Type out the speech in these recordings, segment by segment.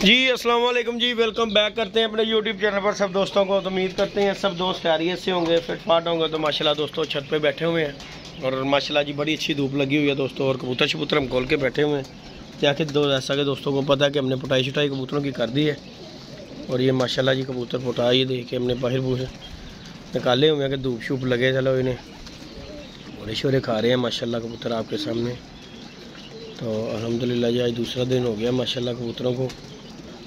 जी अस्सलाम वालेकुम जी, welcome back करते हैं अपने यूट्यूब चैनल पर सब दोस्तों को। तो उम्मीद करते हैं सब दोस्त खैरियत से होंगे, फिट फाट होंगे। तो माशाल्लाह दोस्तों छत पे बैठे हुए हैं और माशाल्लाह जी बड़ी अच्छी धूप लगी हुई है दोस्तों। और कबूतर शबूतर हम खोल के बैठे हुए हैं क्या कि ऐसा कि दोस्तों को पता है कि हमने पुटाई शुटाई कबूतरों की कर दी है। और ये माशाल्लाह जी कबूतर पुटाई दे के हमने बाहर बूढ़े निकाले हुए हैं कि धूप शूप लगे। चलो इन्हें बड़े शोरे खा रहे हैं माशाल्लाह कबूतर आपके सामने। तो अल्हम्दुलिल्लाह जी आज दूसरा दिन हो गया माशाल्लाह कबूतरों को।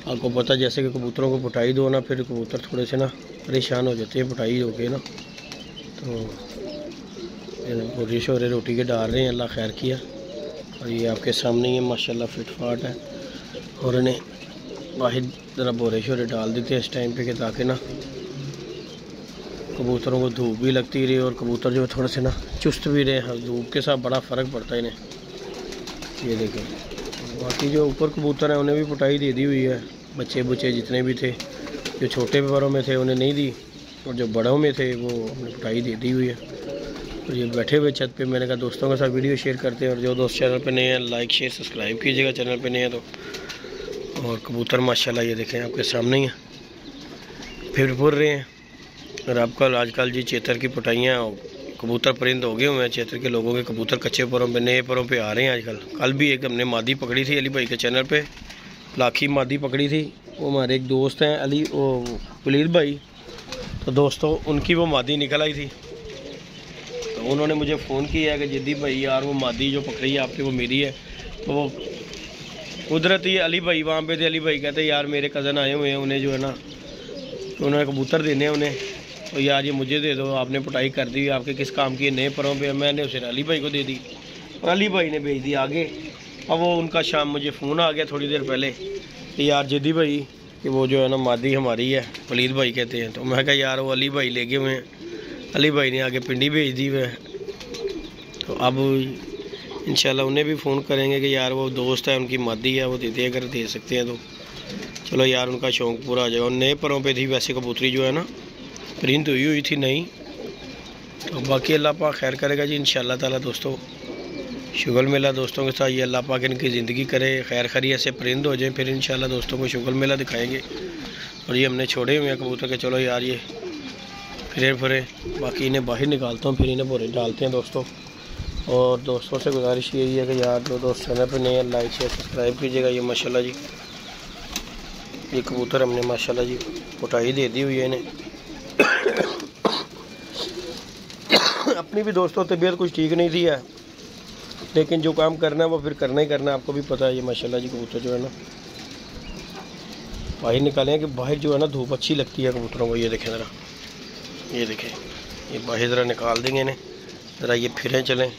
आपको पता जैसे कि कबूतरों को पुटाई दो ना, फिर कबूतर थोड़े से ना परेशान हो जाते हैं पुटाई हो के ना। तो पूरी शोरे रोटी के डाल रहे हैं, अल्लाह खैर किया। और ये आपके सामने ही है माशाल्लाह फिट फाट है। और इन्हें बाहर ज़रा बोरे शोरे डाल देते हैं इस टाइम पे कि ताकि ना कबूतरों को धूप भी लगती रही और कबूतर जो थोड़े से ना चुस्त भी रहे। धूप के साथ बड़ा फ़र्क पड़ता है इन्हें। ये देखें, बाकी जो ऊपर कबूतर हैं उन्हें भी पुटाई दे दी हुई है। बच्चे बुच्चे जितने भी थे जो छोटे पैरों में थे उन्हें नहीं दी, और जो बड़ों में थे वो हमने पुटाई दे दी हुई है। तो ये बैठे हुए छत पे, मैंने कहा दोस्तों के साथ वीडियो शेयर करते हैं। और जो दोस्त चैनल पे नए हैं लाइक शेयर सब्सक्राइब कीजिएगा चैनल पे नए हैं तो। और कबूतर माशाल्लाह ये देखें आपके सामने ही फिर फुर रहे हैं। और आपका आजकल जी चेतर की पुटाइयाँ कबूतर परिंद हो गए हुए हैं। चेतर के लोगों के कबूतर कच्चे परों पे नए परों पे आ रहे हैं आजकल। कल भी एक हमने मादी पकड़ी थी अली भाई के चैनल पे, लाखी मादी पकड़ी थी। वो हमारे एक दोस्त हैं अली पुलीर भाई, तो दोस्तों उनकी वो मादी निकल आई थी। तो उन्होंने मुझे फ़ोन किया कि जिद्दी भाई यार वो मादी जो पकड़ी है आपकी वो मेरी है। तो वो कुदरती अली भाई वहाँ पे थे। अली भाई कहते यार मेरे कज़न आए हुए हैं, उन्हें जो है ना उन्होंने कबूतर देने हैं उन्हें, तो यार ये मुझे दे दो, आपने पुटाई कर दी, आपके किस काम की नए परों पे। मैंने उसे अली भाई को दे दी और अली भाई ने भेज दी आगे। अब वो उनका शाम मुझे फ़ोन आ गया थोड़ी देर पहले कि यार जिद्दी भाई कि वो जो है ना मादी हमारी है, वलीद भाई कहते हैं। तो मैं कहा यार वो अली भाई ले गए हुए हैं, अली भाई ने आगे पिंडी भेज दी हुए। तो अब इंशाल्लाह उन्हें भी फ़ोन करेंगे कि यार वो दोस्त है उनकी मादी है, वो देते अगर दे सकते हैं तो चलो यार उनका शौक़ पूरा हो जाएगा। और नए परों पर थी वैसे कबूतरी जो है ना परिंद हुई थी नहीं। तो बाकी अल्लाह पाक खैर करेगा जी इंशाल्लाह ताला दोस्तों। शुगल मेला दोस्तों के साथ ये अल्लाह पाक इनकी ज़िंदगी करे, खैर खैरियत से परिंद हो जाए, फिर इंशाल्लाह दोस्तों को शुगल मेला दिखाएंगे। और ये हमने छोड़े हुए हैं कबूतर के, चलो यार ये फिरे फुरे। बाकी इन्हें बाहर निकालता हूँ, फिर इन्हें बोरे डालते हैं दोस्तों। और दोस्तों से गुजारिश यही है कि यार जो दोस्त चैनल पर नए लाइक शेयर सब्सक्राइब कीजिएगा। ये माशाल्लाह जी ये कबूतर हमने माशाल्लाह जी पुटाई दे दी हुई है इन्हें। अपनी भी दोस्तों तबीयत कुछ ठीक नहीं थी है, लेकिन जो काम करना है वो फिर करना ही करना है, आपको भी पता है। ये माशाल्लाह जी कबूतर जो है ना बाहर निकाले हैं कि बाहर जो है ना धूप अच्छी लगती है कबूतरों को। ये देखें ज़रा, ये देखें ये बाहर ज़रा निकाल देंगे इन्हें, ज़रा ये फिरें चलें।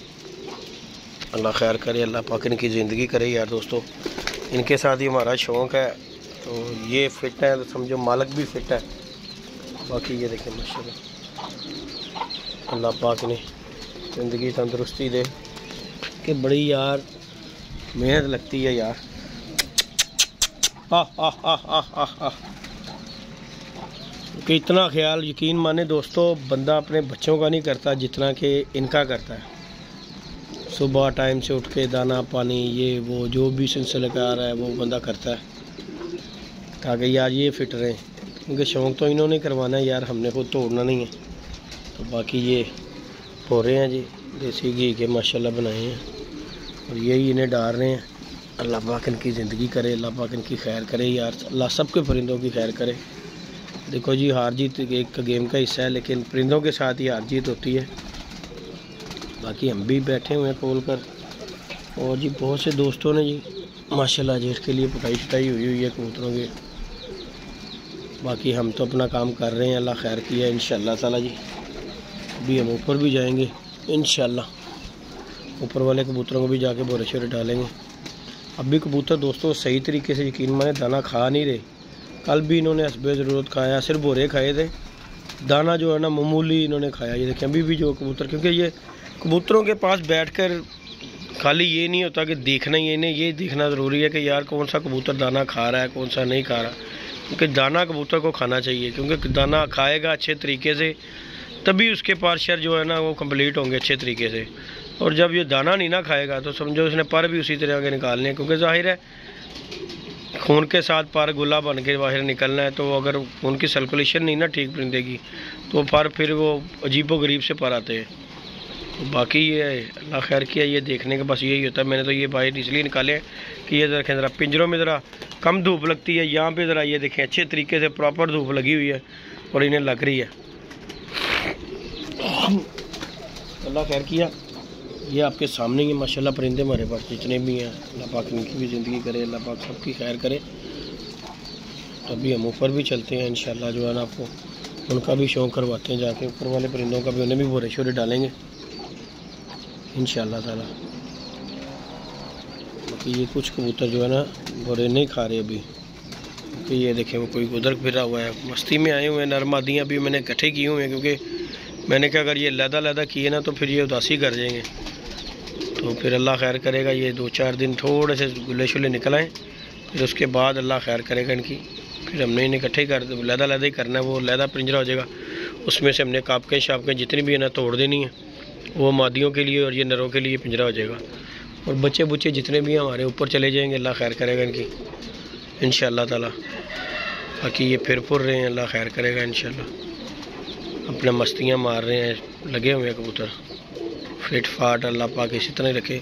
अल्लाह खैर करे, अल्लाह पाक इनकी ज़िंदगी करे यार दोस्तों। इनके साथ ही हमारा शौक़ है, तो ये फिट है तो समझो मालिक भी फिट है। बाकी ये देखें माशाल्लाह अल्लाह पाक ने ज़िंदगी तंदुरुस्ती दे कि बड़ी यार मेहनत लगती है यार। कि इतना ख्याल यकीन माने दोस्तों बंदा अपने बच्चों का नहीं करता जितना कि इनका करता है। सुबह टाइम से उठ के दाना पानी ये वो जो भी सिलसिला आ रहा है वो बंदा करता है ताकि यार ये फिट रहें, क्योंकि शौक़ तो इन्होंने करवाना है यार, हमने खुद तोड़ना नहीं है। तो बाकी ये पोरे हैं जी देसी घी के माशाल्लाह बनाए हैं और यही इन्हें डाल रहे हैं। अल्लाह पाक इनकी ज़िंदगी करे, अल्लाह पाक इनकी खैर करे यार, अल्लाह सबके परिंदों की खैर करे। देखो जी हार जीत एक गेम का हिस्सा है, लेकिन परिंदों के साथ ही हार जीत होती है। बाकी हम भी बैठे हुए हैं खोल कर। और जी बहुत से दोस्तों ने जी माशाल्लाह जेठ के लिए पुटाई शुटाई हुई है कबूतरों के। बाकी हम तो अपना काम कर रहे हैं, अल्लाह खैर किया इंशाल्लाह ताला जी। अभी हम ऊपर भी जाएंगे इंशाल्लाह, ऊपर वाले कबूतरों को भी जाके बोरे शोरे डालेंगे। अब भी कबूतर दोस्तों सही तरीके से यकीन माने दाना खा नहीं रहे। कल भी इन्होंने हस्बे ज़रूरत खाया, सिर्फ बोरे खाए थे, दाना जो है ना मामूली इन्होंने खाया। ये देखें अभी भी जो कबूतर, क्योंकि ये कबूतरों के पास बैठकर खाली ये नहीं होता कि देखना ही, इन्हें ये देखना ज़रूरी है कि यार कौन सा कबूतर दाना खा रहा है कौन सा नहीं खा रहा। क्योंकि दाना कबूतर को खाना चाहिए, क्योंकि दाना खाएगा अच्छे तरीके से तभी उसके पार्शर जो है ना वो कंप्लीट होंगे अच्छे तरीके से। और जब ये दाना नहीं ना खाएगा तो समझो उसने पर भी उसी तरह के निकालने हैं, क्योंकि जाहिर है खून के साथ पर गुला बन के बाहर निकलना है, तो अगर खून की सर्कुलेशन नहीं ना ठीक परिंदे की, तो पर फिर वो अजीबो गरीब से पर आते हैं। तो बाकी ये अल्लाह खैर किया, ये देखने का बस यही होता है। मैंने तो ये बाहर इसलिए निकाले कि ये देखें ज़रा पिंजरों में ज़रा कम धूप लगती है, यहाँ पे ज़रा ये देखें अच्छे तरीके से प्रॉपर धूप लगी हुई है और इन्हें लग रही है। अल्लाह खैर किया, ये आपके सामने ही माशाल्लाह परिंदे हमारे पास जितने भी हैं। अल्लाह पाक इनकी भी ज़िंदगी करे, अल्लाह पाक सबकी खैर करे। अभी हम ऊपर भी चलते हैं इंशाल्लाह, जो है ना आपको उनका भी शौक़ करवाते हैं जाके, ऊपर वाले परिंदों का भी, उन्हें भी बोरे शोरे डालेंगे इंशाल्लाह ताला। बाकी ये कुछ कबूतर जो है ना बोरे नहीं खा रहे अभी, क्योंकि ये देखें वो कोई उधर फिरा हुआ है, मस्ती में आए हुए हैं। नर मादियाँ भी मैंने इकट्ठे किए हुए हैं, क्योंकि मैंने कहा अगर ये लहदा किए ना तो फिर ये उदासी कर जाएंगे। तो फिर अल्लाह खैर करेगा, ये 2-4 दिन थोड़े से गुले शुले निकल आएँ, फिर उसके बाद अल्लाह खैर करेगा इनकी। फिर हमने इन्हें इकट्ठे कर लहदा ही करना है, वो लहदा पिंजरा हो जाएगा, उसमें से हमने कापकें शापकें जितनी भी है ना तोड़ देनी है, वो मादियों के लिए और ये नरों के लिए पिंजरा हो जाएगा। और बच्चे बुच्चे जितने भी हमारे ऊपर चले जाएंगे, अल्लाह खैर करेगा इनकी इंशाअल्लाह ताला। बाकी ये फिर रहे हैं, अल्लाह खैर करेगा इंशाअल्लाह। अपने मस्तियाँ मार रहे हैं, लगे हुए हैं कबूतर, फिट फाट अल्लाह पाक इसी तरह रखे।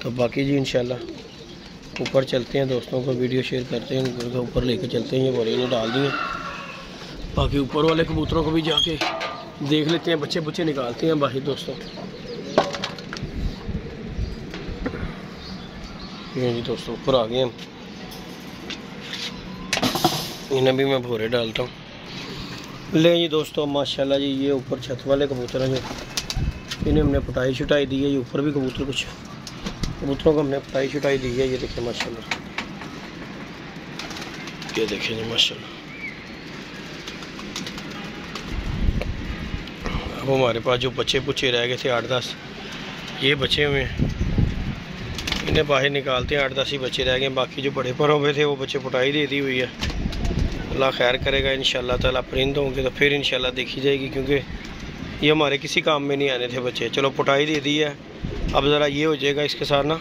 तो बाकी जी इंशाअल्लाह ऊपर चलते हैं, दोस्तों को वीडियो शेयर करते हैं, उनके ऊपर लेकर चलते हैं। ये बोरे ने डाल दिए, बाकी ऊपर वाले कबूतरों को भी जाके देख लेते हैं, बच्चे बुच्चे निकालते हैं बाहर दोस्तों। ये जी दोस्तों ऊपर आ गए हम, इन्हें भी मैं भोरे डालता हूँ। ले जी दोस्तों माशाल्लाह जी, ये ऊपर छत वाले कबूतर हैं जो इन्हें हमने पटाई छुटाई दी है। ये ऊपर भी कबूतर, कुछ कबूतरों को हमने पटाई छुटाई दी है। ये देखिए माशाल्लाह, ये देखिए जी माशाल्लाह। अब हमारे पास जो बच्चे बुच्चे रह गए थे 8-10, ये बचे हुए हैं, इन्हें बाहर निकालते हैं। 8-10 ही बच्चे रह गए, बाकी जो बड़े पर हुए थे वो बच्चे पटाई दे दी हुई है। अल्लाह खैर करेगा इंशाअल्लाह ताला। परिंद होंगे तो फिर इंशाअल्लाह देखी जाएगी, क्योंकि ये हमारे किसी काम में नहीं आने थे बच्चे। चलो पटाई दे दी है, अब ज़रा ये हो जाएगा इसके साथ ना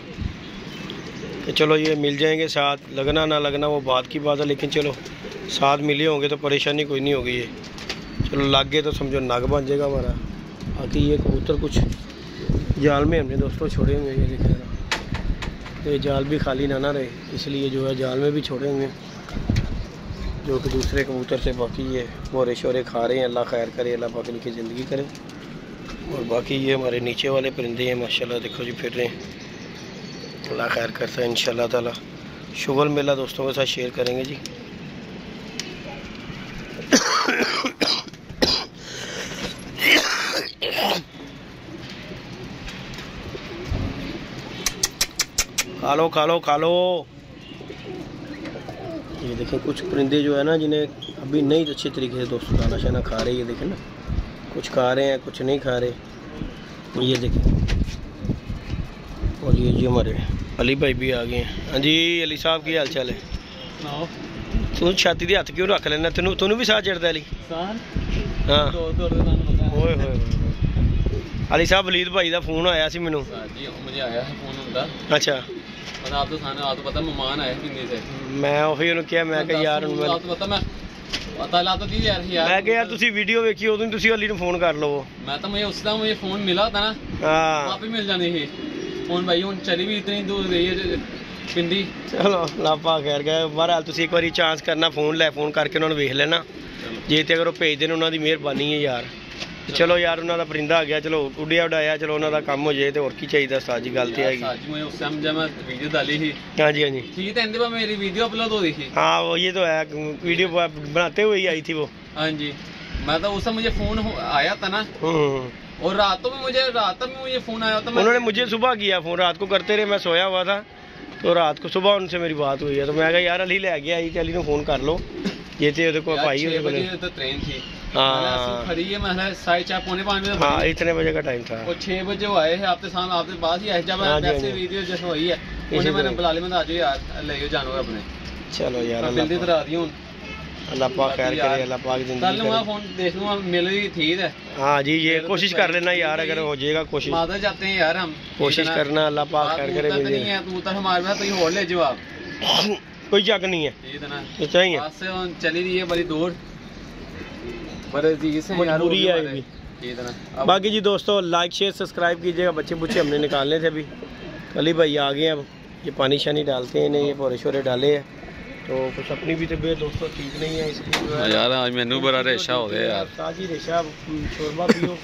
कि चलो ये मिल जाएंगे साथ, लगना ना लगना वो बात की बात है, लेकिन चलो साथ मिले होंगे तो परेशानी कोई नहीं होगी। ये चलो लग गए तो समझो नाग बन जाएगा हमारा। बाकी ये कबूतर कुछ जाल में हमने दोस्तों छोड़े हुए हैं, ये देखें ना, ये जाल भी खाली ना रहे, इसलिए जो है जाल में भी छोड़े हुए हैं, जो कि दूसरे कबूतर से। बाकी ये मोरे शोरे खा रहे हैं, अल्लाह खैर करे, अल्लाह पाक इनकी ज़िंदगी करे। और बाकी ये हमारे नीचे वाले परिंदे हैं माशाल्लाह, देखो जी फिर रहे हैं, अल्लाह खैर करता है इंशाअल्लाह ताला। शुगल मेला दोस्तों के साथ शेयर करेंगे जी। खा लो। ये देखें कुछ परिंदे जो है ना, जिन्हें अभी नहीं अच्छे तरीके से दोस्तों दाना शाना खा रहे हैं। ये देखें ना, कुछ खा रहे हैं कुछ नहीं खा रहे, ये देखें। और ये जी हमारे अली भाई भी आ गए हैं। हाँ जी अली साहब की हाल चाल है? तू छाती दे हथ क्यों रख लेना, तेनू भी साथ चढ़ता अली? हाँ ओए होए अली साहब, वलीद भाई का फोन आया सी मैनू। अच्छा आप तो खाने आप तो पता मेहमान आए किन्ने से, मैं ਉਹੀ ਉਹਨੂੰ ਕਿਹਾ, ਮੈਂ ਕਿਹਾ ਯਾਰ ਹੁਣ आप तो पता मैं पता ला तो दी यार मैं ਕਿਹਾ ਯਾਰ ਤੁਸੀਂ ਵੀਡੀਓ ਵੇਖੀ ਉਦੋਂ ਤੁਸੀਂ ਅਲੀ ਨੂੰ ਫੋਨ ਕਰ ਲਵੋ। मैं तो मुझे उस मुझे फोन मिला था ना, हाँ आप ही मिल जाने ही फोन भाई, ਹੁਣ चली भी इतनी दूर रही है पिंडी। चलो लापा खैर गए। बहरहाल ਤੁਸੀਂ ਇੱਕ ਵਾਰੀ ਚਾਂਸ ਕਰਨਾ, फोन करके उन्होंने वेख लेना, जे तो अगर वो भेज देन उन्होंने मेहरबानी है यार। चलो यार उन्होंने परिंदा आ गया, चलो उड़िया उड़ाया, चलो उन्होंने काम हो जाए तो और की चाहिए। साजी गल तो है। हाँ जी हाँ जी, मेरी वीडियो अपलोड हो रही थी। हाँ वो ये तो है, वीडियो बनाते हुए ही आई थी वो। हाँ जी, मैं तो उस मुझे फोन आया था ना, और रात में मुझे फोन आया था। उन्होंने मुझे सुबह किया फोन, रात को करते रहे, मैं सोया हुआ था, तो रात को सुबह उनसे मेरी बात हुई है, तो मैं कहा यार अली ले गया, अली को फोन कर लो। ये थे को भाई तो ट्रेन थी। हाँ खड़ी है, मैं 4:30 हाँ इतने बजे का टाइम था। और 6 बजे वो आए हैं आपके सामने, आपके पास ही आए, जब वीडियो जैसे हुई है उन्हें मैंने बुला लिया, मैं आ जाओ यार ले जानवर अपने। चलो यार जल्दी करा दी हूँ, अल्लाह पाक खैर करे, अल्लाह पाक जिंदगी करे। फोन देख लूँगा, मिल रही ठीक है। हाँ जी, ये कोशिश कर लेना यार, अगर हो जाएगा कोशिश। माधर जाते हैं यार हम, कोशिश करना, अल्लाह पाक खैर करे। नहीं है तू तो हमारे पास, तो और ले जवाब कोई चक नहीं है, ठीक है ना, अच्छा ही है, बस चली रही है बड़ी दूर, बड़े चीज से यार मजबूरी है अभी। ठीक है ना। बाकी जी दोस्तों लाइक शेयर सब्सक्राइब कीजिएगा। बच्चे बुच्चे हमने निकालने थे अभी, कली भाई आ गए। अब ये पानी शानी डालते हैं इन्हें, ये पोरे शोरे डाले हैं, तो कुछ अपनी भी तबीयत दोस्तों ठीक नहीं है, इसकी जो है यार आज मैनू बड़ा रेशा हो गया यार। ताजी रेशा, शोरबा पियो,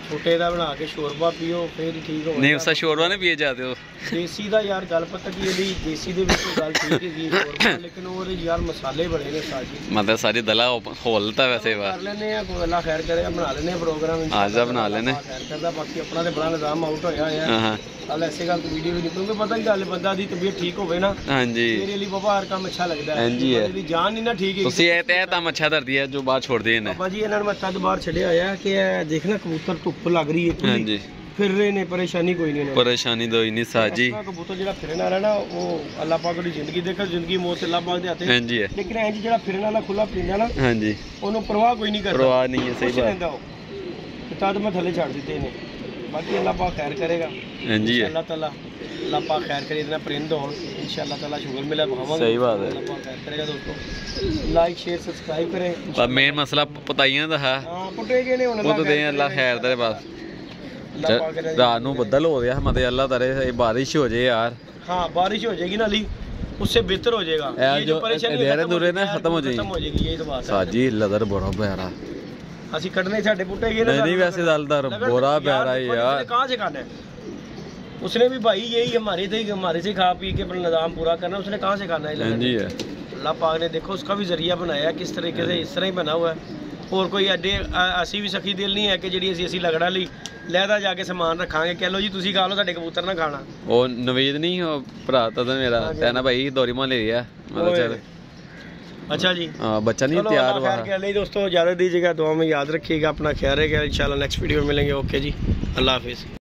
छोटे का बना के शोरबा पियो फिर ठीक हो। नहीं उसका शोरबा नहीं पिए जाते हो देसी ਦਾ ਯਾਰ ਗੱਲ ਪਤਾ ਕੀ ਇਹਦੀ ਦੇਸੀ ਦੇ ਵਿੱਚ ਗੱਲ ਠੀਕ ਹੈਗੀ ਸ਼ੋਰਬਾ, ਲੇਕਿਨ ਉਹਦੇ ਯਾਰ ਮਸਾਲੇ ਬੜੇ ਨੇ ਸਾਜੀ, मतलब सारी दला खोलता वैसे वा ਕਰ ਲੈਨੇ ਆ, ਕੋਈ ਅੱਲਾ ਖੈਰ ਕਰੇ, ਬਣਾ ਲੈਨੇ ਆ ਪ੍ਰੋਗਰਾਮ आज बना लेने ਖੈਰ ਕਰਦਾ। ਬਾਕੀ ਆਪਣਾ ਤੇ ਬੜਾ ਨਿਜ਼ਾਮ ਆਊਟ ਹੋਇਆ ਹੋਇਆ हाँ हाँ ਕੱਲ ਐਸੇ ਗੱਲ ਤੋਂ ਵੀਡੀਓ ਵੀ ਨਹੀਂ, ਕਿਉਂਕਿ ਪਤਾ ਕੀ ਗੱਲ ਬੰਦਾ ਦੀ ਤਬੀਅਤ ਠੀਕ ਹੋਵੇ ਨਾ, हाँ जी ਮੇਰੇ ਲਈ ਬਾਬਾ ਹਰ ਕੰਮ ਅੱਛਾ ਲੱਗਦਾ ਹੈ। ਹਾਂਜੀ ਹੈ। ਬੰਦੇ ਦੀ ਜਾਨ ਨਹੀਂ ਨਾ ਠੀਕ ਹੈ ਤੁਸੀਂ ਇਹ ਤੈ ਤਾਂ ਮੱਛਾ ਧਰਦੀ ਹੈ ਜੋ ਬਾਹਰ ਛੋੜ ਦੇ ਨੇ। ਬਾਬਾ ਜੀ ਇਹਨਾਂ ਨੂੰ ਮੈਂ ਤਦ ਬਾਹਰ ਛੱਡਿਆ ਹੋਇਆ ਕਿ ਇਹ ਦੇਖਣਾ ਕਬੂਤਰ ਧੁੱਪ ਲੱਗ ਰਹੀ ਹੈ हाँ ਪੂਰੀ, जी ਫਿਰ ਰਹੇ ਨੇ, ਪਰੇਸ਼ਾਨੀ ਕੋਈ ਨਹੀਂ ਇਹਨਾਂ ਨੂੰ। परेशानी तो इन्नी साजी ਆਪਣਾ ਕਬੂਤਰ ਜਿਹੜਾ ਫਿਰਨ ਵਾਲਾ ਨਾ ਉਹ ਅੱਲਾਹ ਪਾਕ ਦੀ ਜ਼ਿੰਦਗੀ ਦੇਖੋ, ਜ਼ਿੰਦਗੀ ਮੌਤ ਤੇ ਅੱਲਾਹ ਪਾਕ ਦੇ ਹੱਥ ਹੈ। हाँ जी है ਲੇਕਿਨ ਇਹ ਜਿਹੜਾ ਫਿਰਨ ਵਾਲਾ ਖੁੱਲਾ ਪੀਂਦਾ ਨਾ, हाँ जी ਉਹਨੂੰ ਪਰਵਾਹ ਕੋਈ ਨਹੀਂ ਕਰਦਾ, परवाह नहीं है सही ਕੁਛ बात ਲੈਂਦਾ ਉਹ, ਤੇ ਤਦ ਮੈਂ ਥੱਲੇ ਛੱਡ ਦਿੱਤੇ ਨੇ। ਬਾਕੀ ਅੱਲਾਹ ਪਾਕ ਖੈਰ ਕਰੇਗਾ हाँ जी है ਅੱਲਾਹ ਤਾਲਾ, ਅੱਲਾਹ ਪਾਕ ਖੈਰ ਕਰੇ, ਇਤਨਾ परिंद हों इंशाअल्लाह ताला शुगर मिला भावांगे। सही बात है। अल्लाह पाक खैर करेगा दोस्तों, लाइक शेयर सब्सक्राइब करें। पर मेन मसला पताइयां दा है हां पुटे गए ने हुन, वो तो दे अल्लाह खैर करे बस। अल्लाह पाक करे। रात ਨੂੰ ਬੱਦਲ ਹੋ ਗਿਆ ਮਤੇ ਅੱਲਾह ਤਾਰੇ ਇਹ ਬਾਰਿਸ਼ ਹੋ ਜੇ यार। हाँ बारिश हो जाएगी ना अली, उससे बेहतर हो जाएगा, ये जो अंधेरे दूरे ना खत्म हो जाएगी, यही तो बात है। साजी लदर बड़ा प्यारा ਅਸੀਂ ਕੱਢਨੇ ਸਾਡੇ ਪੁੱਟੇ गए ना, नहीं वैसे दालदार बड़ा प्यारा है यार। कहाँ से खाना है उसने भी भाई, यही हमारे से खा पी के अपना निजाम पूरा करना, उसने कहाँ से खाना है। हाँ जी है अल्लाह पाक ने देखो उसका भी जरिया बनाया है, किस तरीके से इस तरह ही बना हुआ है। और कोई अड्डे असी भी सखी दिल नहीं है कि जी असी लगड़ा ली लहदा जाके समान रखांगे, कह लो जी तुसी खा लो, साडे कबूतर ना खाना। ਉਹ ਨਵੀਦ ਨਹੀਂ ਉਹ ਭਰਾ ਤਾਂ ਮੇਰਾ ਕਹਿੰਦਾ ਭਾਈ ਦੋਰੀ ਮਾਂ ਲੈ ਗਿਆ मतलब चल अच्छा जी, हाँ बच्चा नहीं चलो तैयार अल्लाह हुआ खैर करे। दोस्तों इजाज़त दीजिएगा, दुआ में याद रखिएगा, अपना ख्याल रखिएगा, इंशाल्लाह नेक्स्ट वीडियो में मिलेंगे। ओके जी, अल्लाह हाफिज़।